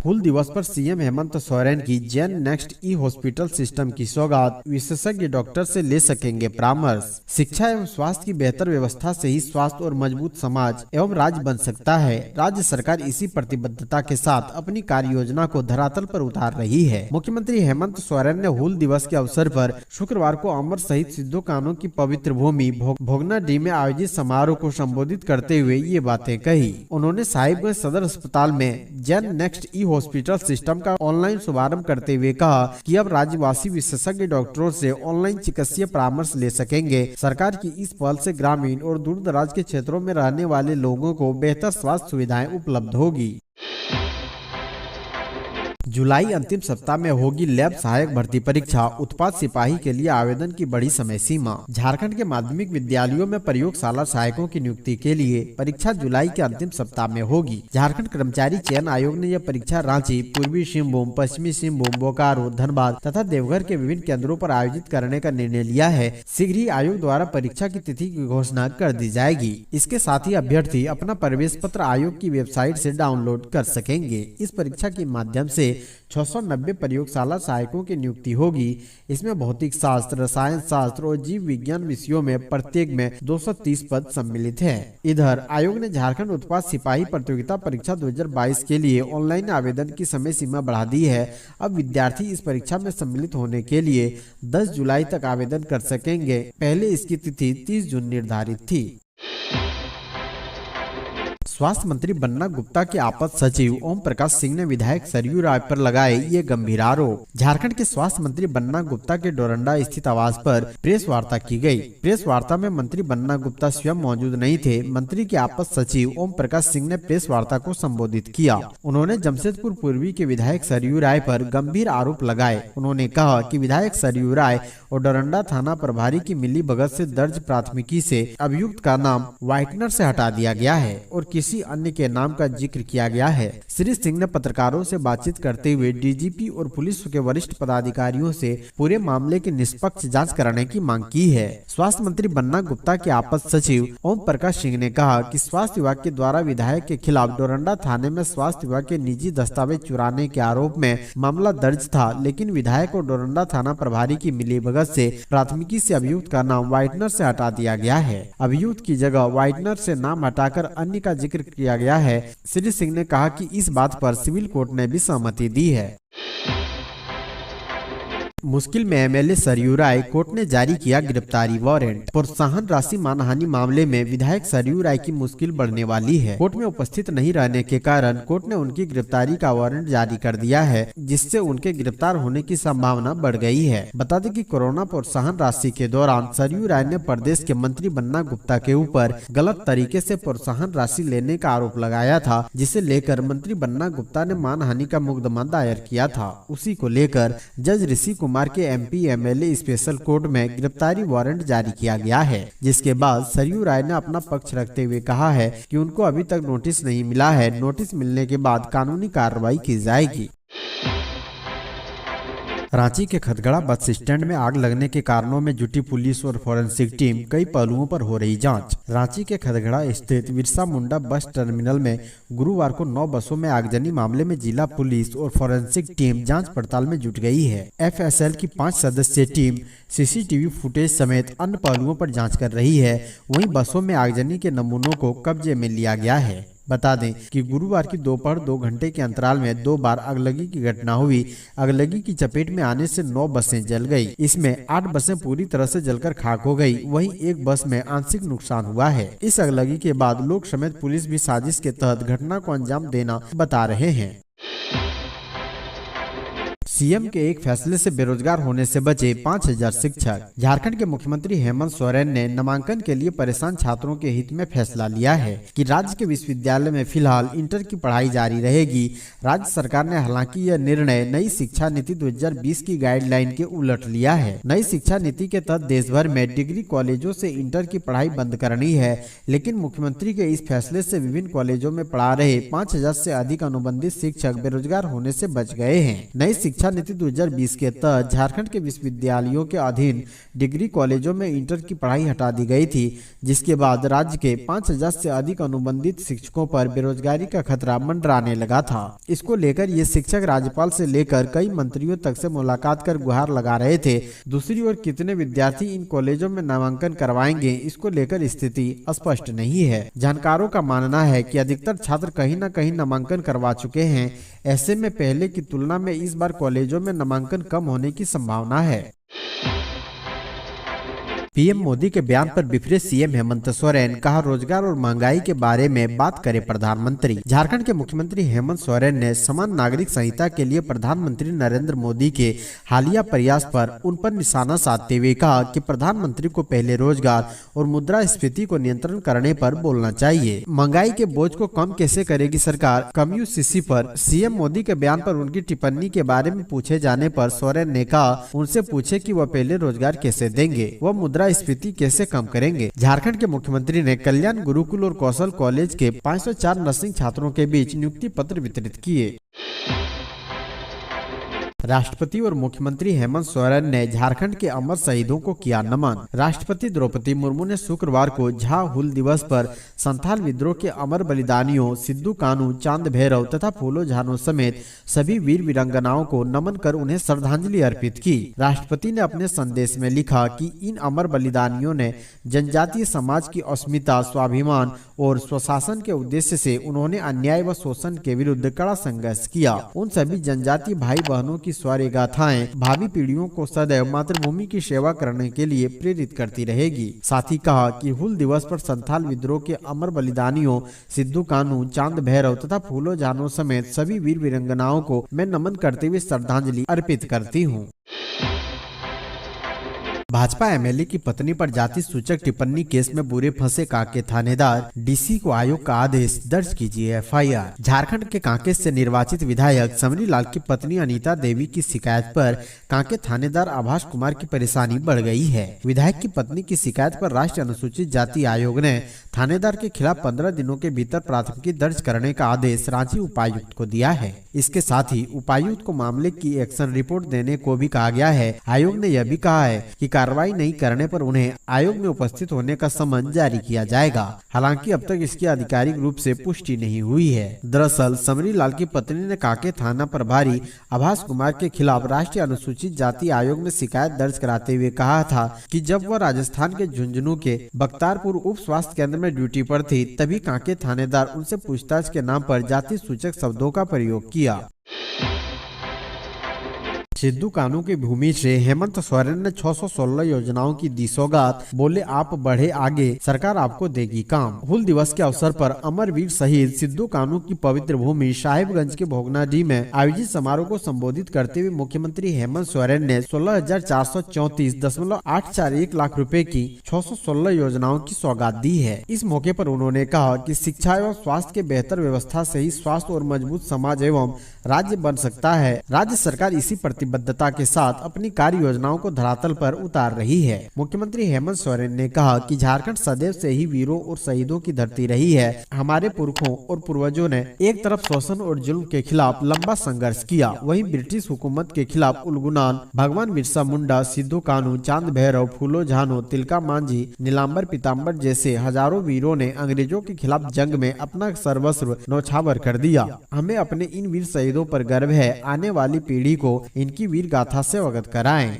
हूल दिवस पर सीएम हेमंत सोरेन की जेन नेक्स्ट ई हॉस्पिटल सिस्टम की सौगात, विशेषज्ञ डॉक्टर से ले सकेंगे परामर्श। शिक्षा एवं स्वास्थ्य की बेहतर व्यवस्था से ही स्वास्थ्य और मजबूत समाज एवं राज्य बन सकता है। राज्य सरकार इसी प्रतिबद्धता के साथ अपनी कार्य योजना को धरातल पर उतार रही है। मुख्यमंत्री हेमंत सोरेन ने हूल दिवस के अवसर पर शुक्रवार को अमर शहीद सिद्धो कान्हू की पवित्र भूमि भोगनाडीह में आयोजित समारोह को संबोधित करते हुए ये बातें कही। उन्होंने साहिबगंज सदर अस्पताल में जेन नेक्स्ट ई हॉस्पिटल सिस्टम का ऑनलाइन शुभारंभ करते हुए कहा कि अब राज्यवासी विशेषज्ञ डॉक्टरों से ऑनलाइन चिकित्सीय परामर्श ले सकेंगे। सरकार की इस पहल से ग्रामीण और दूर दराज के क्षेत्रों में रहने वाले लोगों को बेहतर स्वास्थ्य सुविधाएं उपलब्ध होगी। जुलाई अंतिम सप्ताह में होगी लैब सहायक भर्ती परीक्षा। उत्पाद सिपाही के लिए आवेदन की बड़ी समय सीमा। झारखंड के माध्यमिक विद्यालयों में प्रयोगशाला सहायकों की नियुक्ति के लिए परीक्षा जुलाई के अंतिम सप्ताह में होगी। झारखंड कर्मचारी चयन आयोग ने यह परीक्षा रांची, पूर्वी सिंहभूम, पश्चिमी सिंहभूम, बोकारो, धनबाद तथा देवघर के विभिन्न केंद्रों पर आयोजित करने का निर्णय लिया है। शीघ्र ही आयोग द्वारा परीक्षा की तिथि की घोषणा कर दी जाएगी। इसके साथ ही अभ्यर्थी अपना प्रवेश पत्र आयोग की वेबसाइट से डाउनलोड कर सकेंगे। इस परीक्षा के माध्यम से 690 प्रयोगशाला सहायकों की नियुक्ति होगी। इसमें भौतिक शास्त्र, रसायन शास्त्र और जीव विज्ञान विषयों में प्रत्येक में 230 पद सम्मिलित हैं। इधर आयोग ने झारखंड उत्पाद सिपाही प्रतियोगिता परीक्षा 2022 के लिए ऑनलाइन आवेदन की समय सीमा बढ़ा दी है। अब विद्यार्थी इस परीक्षा में सम्मिलित होने के लिए 10 जुलाई तक आवेदन कर सकेंगे। पहले इसकी तिथि 30 जून निर्धारित थी। स्वास्थ्य मंत्री बन्ना गुप्ता के आपात सचिव ओम प्रकाश सिंह ने विधायक सरयू राय पर लगाए ये गंभीर आरोप। झारखंड के स्वास्थ्य मंत्री बन्ना गुप्ता के डोरंडा स्थित आवास पर प्रेस वार्ता की गई। प्रेस वार्ता में मंत्री बन्ना गुप्ता स्वयं मौजूद नहीं थे। मंत्री के आपात सचिव ओम प्रकाश सिंह ने प्रेस वार्ता को संबोधित किया। उन्होंने जमशेदपुर पूर्वी के विधायक सरयू राय पर गंभीर आरोप लगाए। उन्होंने कहा कि विधायक सरयू राय और डोरंडा थाना प्रभारी की मिली भगत से दर्ज प्राथमिकी से अभियुक्त का नाम व्हाइटनर से हटा दिया गया है और किसी अन्य के नाम का जिक्र किया गया है। श्री सिंह ने पत्रकारों से बातचीत करते हुए डीजीपी और पुलिस के वरिष्ठ पदाधिकारियों से पूरे मामले की निष्पक्ष जांच कराने की मांग की है। स्वास्थ्य मंत्री बन्ना गुप्ता के आपात सचिव ओम प्रकाश सिंह ने कहा कि स्वास्थ्य विभाग के द्वारा विधायक के खिलाफ डोरंडा थाने में स्वास्थ्य विभाग के निजी दस्तावेज चुराने के आरोप में मामला दर्ज था, लेकिन विधायक और डोरंडा थाना प्रभारी की मिलीभगत से प्राथमिकी से अभियुक्त का नाम व्हाइटनर से हटा दिया गया है। अभियुक्त की जगह व्हाइटनर से नाम हटाकर अन्य का जिक्र किया गया है। श्री सिंह ने कहा कि इस बात पर सिविल कोर्ट ने भी सहमति दी है। मुश्किल में एमएलए सरयू राय, कोर्ट ने जारी किया गिरफ्तारी वारंट। प्रोत्साहन राशि मानहानि मामले में विधायक सरयू राय की मुश्किल बढ़ने वाली है। कोर्ट में उपस्थित नहीं रहने के कारण कोर्ट ने उनकी गिरफ्तारी का वारंट जारी कर दिया है, जिससे उनके गिरफ्तार होने की संभावना बढ़ गई है। बता दें कि कोरोना प्रोत्साहन राशि के दौरान सरयू राय ने प्रदेश के मंत्री बन्ना गुप्ता के ऊपर गलत तरीके से प्रोत्साहन राशि लेने का आरोप लगाया था, जिसे लेकर मंत्री बन्ना गुप्ता ने मानहानि का मुकदमा दायर किया था। उसी को लेकर जज ऋषि कुमार के एमपी एमएलए स्पेशल कोर्ट में गिरफ्तारी वारंट जारी किया गया है, जिसके बाद सरयू राय ने अपना पक्ष रखते हुए कहा है कि उनको अभी तक नोटिस नहीं मिला है। नोटिस मिलने के बाद कानूनी कार्रवाई की जाएगी। रांची के खदगड़ा बस स्टैंड में आग लगने के कारणों में जुटी पुलिस और फोरेंसिक टीम, कई पहलुओं पर हो रही जांच। रांची के खदगड़ा स्थित बिरसा मुंडा बस टर्मिनल में गुरुवार को 9 बसों में आगजनी मामले में जिला पुलिस और फोरेंसिक टीम जांच पड़ताल में जुट गई है। एफएसएल की 5 सदस्यीय टीम सीसीटीवी फुटेज समेत अन्य पहलुओं पर जाँच कर रही है। वहीं बसों में आगजनी के नमूनों को कब्जे में लिया गया है। बता दें कि गुरुवार की दोपहर 2 घंटे के अंतराल में 2 बार अगलगी की घटना हुई। अगलगी की चपेट में आने से 9 बसें जल गई। इसमें 8 बसें पूरी तरह से जलकर खाक हो गई। वहीं एक बस में आंशिक नुकसान हुआ है। इस अगलगी के बाद लोग समेत पुलिस भी साजिश के तहत घटना को अंजाम देना बता रहे हैं। सीएम के एक फैसले से बेरोजगार होने से बचे 5000 शिक्षक। झारखंड के मुख्यमंत्री हेमंत सोरेन ने नामांकन के लिए परेशान छात्रों के हित में फैसला लिया है कि राज्य के विश्वविद्यालय में फिलहाल इंटर की पढ़ाई जारी रहेगी। राज्य सरकार ने हालांकि यह निर्णय नई शिक्षा नीति 2020 की गाइडलाइन के उलट लिया है। नई शिक्षा नीति के तहत देश भर में डिग्री कॉलेजों से इंटर की पढ़ाई बंद करनी है, लेकिन मुख्यमंत्री के इस फैसले से विभिन्न कॉलेजों में पढ़ा रहे 5000 से अधिक अनुबंधित शिक्षक बेरोजगार होने से बच गए हैं। नई शिक्षा नीति 2020 के तहत झारखंड के विश्वविद्यालयों के अधीन डिग्री कॉलेजों में इंटर की पढ़ाई हटा दी गई थी, जिसके बाद राज्य के 5000 से अधिक अनुबंधित शिक्षकों पर बेरोजगारी का खतरा मंडराने लगा था। इसको लेकर ये शिक्षक राज्यपाल से लेकर कई मंत्रियों तक से मुलाकात कर गुहार लगा रहे थे। दूसरी ओर कितने विद्यार्थी इन कॉलेजों में नामांकन करवाएंगे, इसको लेकर स्थिति स्पष्ट नहीं है। जानकारों का मानना है कि अधिकतर छात्र कहीं न कहीं नामांकन करवा चुके हैं। ऐसे में पहले की तुलना में इस बार कॉलेजों में नामांकन कम होने की संभावना है। पीएम मोदी के बयान पर बिफरे सीएम हेमंत सोरेन, कहा रोजगार और महंगाई के बारे में बात करे प्रधानमंत्री। झारखंड के मुख्यमंत्री हेमंत सोरेन ने समान नागरिक संहिता के लिए प्रधानमंत्री नरेंद्र मोदी के हालिया प्रयास पर उन पर निशाना साधते हुए कहा कि प्रधानमंत्री को पहले रोजगार और मुद्रास्फीति को नियंत्रण करने पर बोलना चाहिए। महंगाई के बोझ को कम कैसे करेगी सरकार, कम्युनिसी पर सीएम मोदी के बयान पर उनकी टिप्पणी के बारे में पूछे जाने पर सोरेन ने कहा उनसे पूछे कि वह पहले रोजगार कैसे देंगे, वह मुद्रास्फीति कैसे कम करेंगे। झारखंड के मुख्यमंत्री ने कल्याण गुरुकुल और कौशल कॉलेज के 504 नर्सिंग छात्रों के बीच नियुक्ति पत्र वितरित किए। राष्ट्रपति और मुख्यमंत्री हेमंत सोरेन ने झारखंड के अमर शहीदों को किया नमन। राष्ट्रपति द्रौपदी मुर्मू ने शुक्रवार को झा हुल दिवस पर संथाल विद्रोह के अमर बलिदानियों सिद्धू कान्हू, चांद भैरव तथा फूलो झानो समेत सभी वीर वीरांगनाओं को नमन कर उन्हें श्रद्धांजलि अर्पित की। राष्ट्रपति ने अपने संदेश में लिखा कि इन अमर बलिदानियों ने जनजातीय समाज की अस्मिता, स्वाभिमान और स्वशासन के उद्देश्य से उन्होंने अन्याय व शोषण के विरुद्ध कड़ा संघर्ष किया। उन सभी जनजातीय भाई बहनों की शौर्य गाथाएं भावी पीढ़ियों को सदैव मातृभूमि की सेवा करने के लिए प्रेरित करती रहेगी। साथ ही कहा कि हुल दिवस पर संथाल विद्रोह के अमर बलिदानियों सिद्धू कान्हू, चांद भैरव तथा फूलो झानो समेत सभी वीर वीरांगनाओं को मैं नमन करते हुए श्रद्धांजलि अर्पित करती हूँ। भाजपा एमएलए की पत्नी पर जाति सूचक टिप्पणी केस में बुरे फंसे कांके थानेदार, डीसी को आयोग का आदेश, दर्ज कीजिए एफआईआर। झारखंड के कांके से निर्वाचित विधायक समरी लाल की पत्नी अनीता देवी की शिकायत पर कांके थानेदार आभास कुमार की परेशानी बढ़ गई है। विधायक की पत्नी की शिकायत पर राष्ट्रीय अनुसूचित जाति आयोग ने थानेदार के खिलाफ 15 दिनों के भीतर प्राथमिकी दर्ज करने का आदेश रांची उपायुक्त को दिया है। इसके साथ ही उपायुक्त को मामले की एक्शन रिपोर्ट देने को भी कहा गया है। आयोग ने यह भी कहा है कि कार्रवाई नहीं करने पर उन्हें आयोग में उपस्थित होने का समन जारी किया जाएगा। हालांकि अब तक इसकी आधिकारिक रूप से पुष्टि नहीं हुई है। दरअसल समरी लाल की पत्नी ने कांके थाना प्रभारी आभास कुमार के खिलाफ राष्ट्रीय अनुसूचित जाति आयोग में शिकायत दर्ज कराते हुए कहा था कि जब वह राजस्थान के झुंझुनू के बख्तारपुर उप स्वास्थ्य केंद्र में ड्यूटी पर थी, तभी कांके थानेदार उनसे पूछताछ के नाम पर जाति सूचक शब्दों का प्रयोग किया। सिद्धू कान्हू की भूमि से हेमंत सोरेन ने 616 योजनाओं की दी सौगात, बोले आप बढ़े आगे, सरकार आपको देगी काम। हुल दिवस के अवसर पर अमरवीर शहीद सिद्धू कान्हू की पवित्र भूमि साहिबगंज के भोगनाडीह में आयोजित समारोह को संबोधित करते हुए मुख्यमंत्री हेमंत सोरेन ने 16,434.841 लाख रुपए की 616 योजनाओं की सौगात दी है। इस मौके पर उन्होंने कहा कि शिक्षा एवं स्वास्थ्य के बेहतर व्यवस्था से ही स्वास्थ्य और मजबूत समाज एवं राज्य बन सकता है। राज्य सरकार इसी प्रतिबद्धता के साथ अपनी कार्य योजनाओं को धरातल पर उतार रही है। मुख्यमंत्री हेमंत सोरेन ने कहा कि झारखंड सदैव से ही वीरों और शहीदों की धरती रही है। हमारे पुरखों और पूर्वजों ने एक तरफ शोषण और जुल्म के खिलाफ लंबा संघर्ष किया, वहीं ब्रिटिश हुकूमत के खिलाफ उलगुनान, भगवान बिरसा मुंडा, सिद्धू कान्हू, चांद भैरव, फूलो झानो, तिलका मांझी, नीलांबर पीताम्बर जैसे हजारों वीरों ने अंग्रेजों के खिलाफ जंग में अपना सर्वस्व न्यौछावर कर दिया। हमें अपने इन वीर शहीदों पर गर्व है। आने वाली पीढ़ी को इनकी वीर गाथा से अवगत कराएं।